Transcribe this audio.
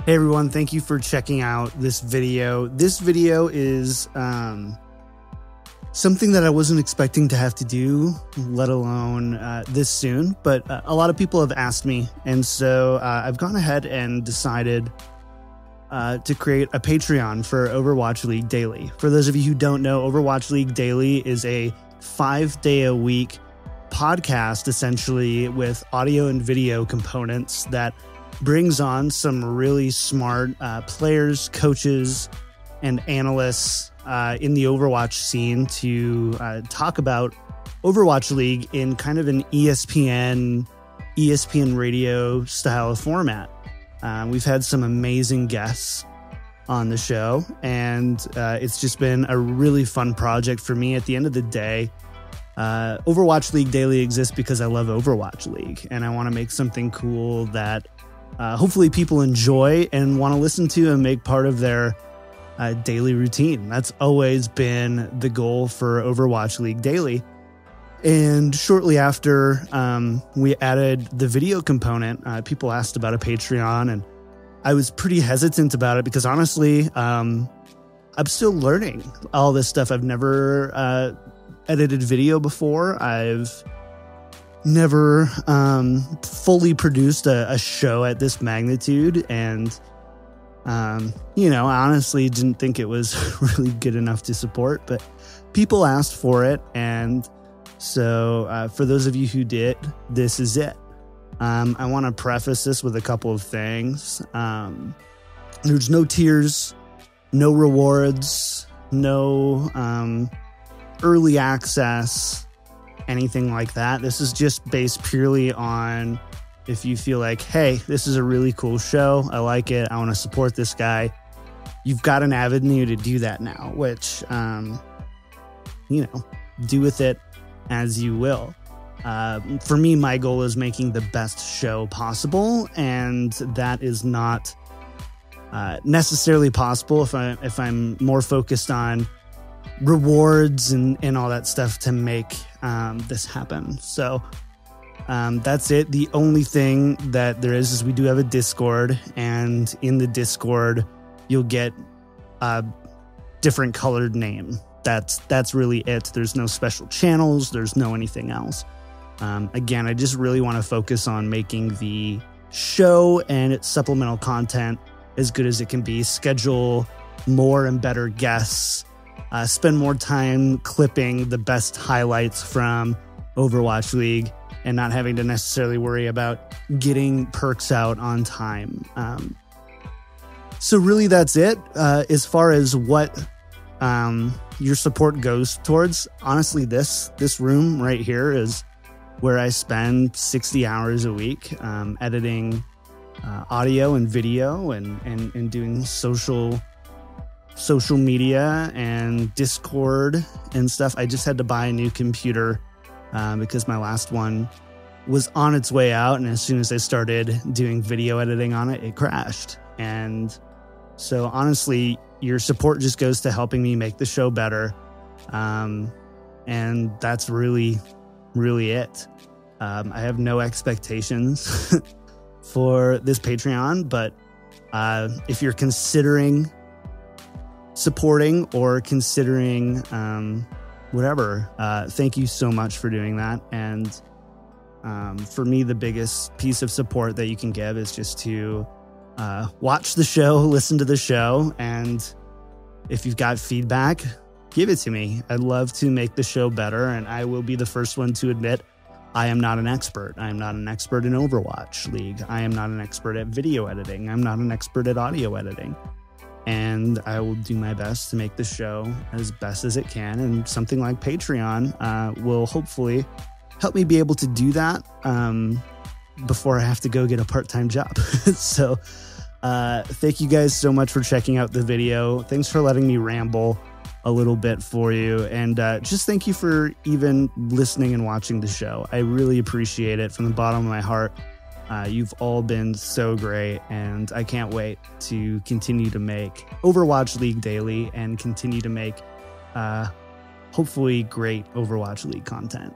Hey everyone, thank you for checking out this video. This video is something that I wasn't expecting to have to do, let alone this soon, but a lot of people have asked me, and so I've gone ahead and decided to create a Patreon for Overwatch League Daily. For those of you who don't know, Overwatch League Daily is a 5-day-a-week podcast, essentially, with audio and video components that brings on some really smart players, coaches, and analysts in the Overwatch scene to talk about Overwatch League in kind of an ESPN radio style format. We've had some amazing guests on the show, and it's just been a really fun project for me. At the end of the day, Overwatch League Daily exists because I love Overwatch League, and I want to make something cool that hopefully people enjoy and want to listen to and make part of their daily routine. That's always been the goal for Overwatch League Daily. And shortly after we added the video component, people asked about a Patreon, and I was pretty hesitant about it because honestly, I'm still learning all this stuff. I've never edited video before. I've never fully produced a show at this magnitude, and I honestly didn't think it was really good enough to support, but people asked for it, and so for those of you who did, this is it. I want to preface this with a couple of things. There's no tiers, no rewards, no early access, anything like that. This is just based purely on if you feel like, hey, this is a really cool show, I like it, I want to support this guy. You've got an avenue to do that now, which, do with it as you will. For me, my goal is making the best show possible, and that is not necessarily possible if I'm more focused on rewards and all that stuff to make this happen. So that's it. The only thing that there is we do have a Discord, and in the Discord you'll get a different colored name. That's really it. There's no special channels, there's no anything else. Again, I just really want to focus on making the show and its supplemental content as good as it can be, schedule more and better guests, spend more time clipping the best highlights from Overwatch League and not having to necessarily worry about getting perks out on time. So really that's it. As far as what your support goes towards, honestly, this room right here is where I spend 60 hours a week editing audio and video and doing social media and Discord and stuff. I just had to buy a new computer because my last one was on its way out, and as soon as I started doing video editing on it, it crashed. And so honestly, your support just goes to helping me make the show better, and that's really it. I have no expectations for this Patreon, but if you're considering supporting or considering whatever, thank you so much for doing that. And for me, the biggest piece of support that you can give is just to watch the show, listen to the show, and if you've got feedback, give it to me. I'd love to make the show better, and I will be the first one to admit I am not an expert. I am not an expert in Overwatch League. I am not an expert at video editing. I'm not an expert at audio editing. And I will do my best to make the show as best as it can. And something like Patreon will hopefully help me be able to do that before I have to go get a part-time job. So thank you guys so much for checking out the video. Thanks for letting me ramble a little bit for you, and just thank you for even listening and watching the show. I really appreciate it from the bottom of my heart. You've all been so great, and I can't wait to continue to make Overwatch League Daily and continue to make hopefully great Overwatch League content.